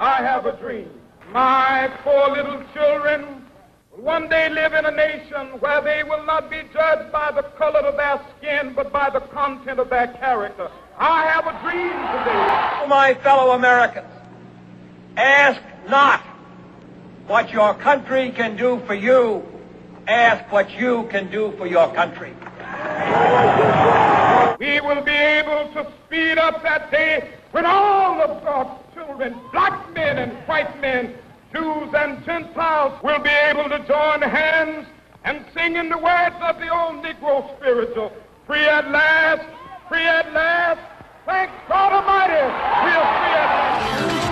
I have a dream. My poor little children will one day live in a nation where they will not be judged by the color of their skin, but by the content of their character. I have a dream today. My fellow Americans, ask not what your country can do for you. Ask what you can do for your country. We will be able to speed up that day when all of God's children, black men and white men, Jews and Gentiles, will be able to join hands and sing in the words of the old Negro spiritual, free at last, free at last. Thank God Almighty, we are free at last.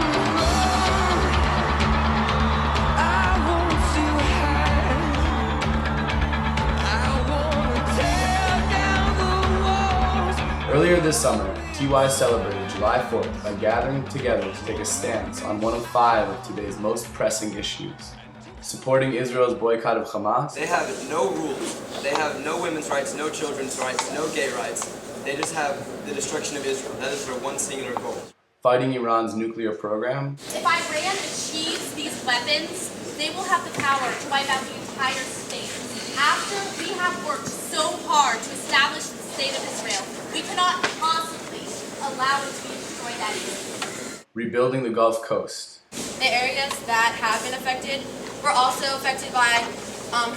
Earlier this summer, TY celebrated July 4th by gathering together to take a stance on one of 5 of today's most pressing issues: supporting Israel's boycott of Hamas. They have no rules. They have no women's rights, no children's rights, no gay rights. They just have the destruction of Israel. That is their one singular goal. Fighting Iran's nuclear program. If Iran achieves these weapons, they will have the power to wipe out the entire state. After we have worked so hard to establish the state of Israel, we cannot possibly allow it to be destroyed that easily. Rebuilding the Gulf Coast. The areas that have been affected were also affected by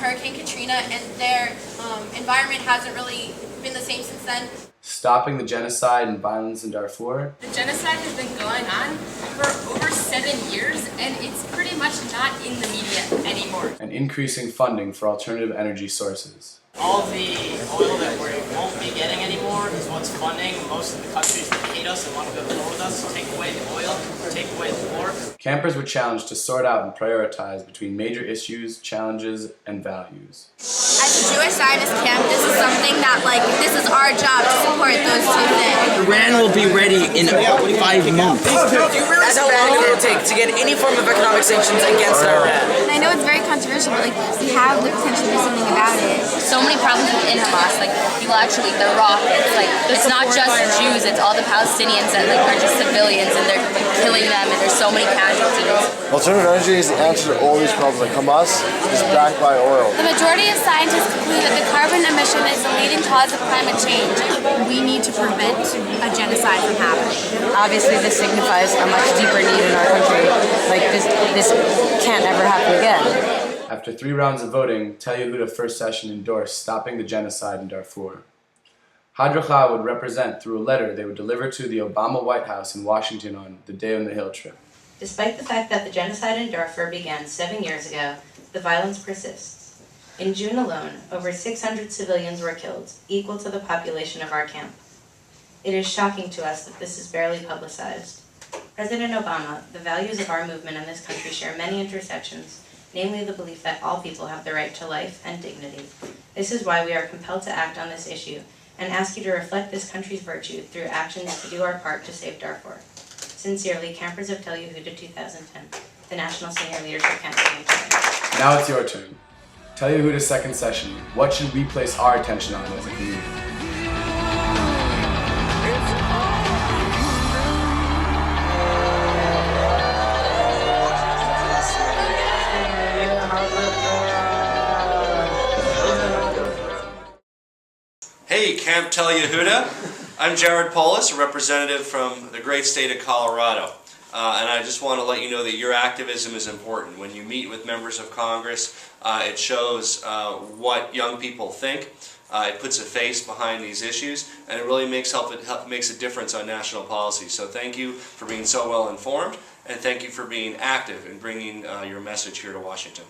Hurricane Katrina, and their environment hasn't really been the same since then. Stopping the genocide and violence in Darfur. The genocide has been going on for over 7 years, and it's pretty much not in the media anymore. And increasing funding for alternative energy sources. All the oil that we won't be getting anymore is what's funding most of the countries that hate us and want to go to war with us. Take away the oil, take away the war. Campers were challenged to sort out and prioritize between major issues, challenges, and values. As a Jewish Zionist camp, this is something that, this is our job to support those two things. Iran will be ready in 5 months. Do you realize how long it will take to get any form of economic sanctions against Iran? And I know it's very controversial, but we have the potential to do something about it. So many problems within Hamas, people actually, the rockets, it's not just Jews, it's all the Palestinians that are just civilians, and they're killing them, and there's so many casualties. Alternative energy is the answer to all these problems. Hamas is backed by oil. The majority of scientists conclude that the carbon emission is the leading cause of climate change. We need to prevent a genocide from happening. Obviously, this signifies a much deeper need in our country. This can't ever happen again. After 3 rounds of voting, Tel Yehudah First Session endorsed stopping the genocide in Darfur. Hadracha would represent through a letter they would deliver to the Obama White House in Washington on the Day on the Hill trip. Despite the fact that the genocide in Darfur began 7 years ago, the violence persists. In June alone, over 600 civilians were killed, equal to the population of our camp. It is shocking to us that this is barely publicized. President Obama, the values of our movement in this country share many intersections, namely the belief that all people have the right to life and dignity. This is why we are compelled to act on this issue and ask you to reflect this country's virtue through actions to do our part to save Darfur. Sincerely, Campers of Tel Yehudah 2010, the National Senior Leadership Campaign. Now it's your turn. Tel Yehudah's second session. What should we place our attention on as a community? Hey, Camp Tel Yehudah. I'm Jared Paulus, a representative from the great state of Colorado. And I just want to let you know that your activism is important. When you meet with members of Congress, it shows what young people think. It puts a face behind these issues, and it really makes a difference on national policy. So thank you for being so well informed, and thank you for being active in bringing your message here to Washington.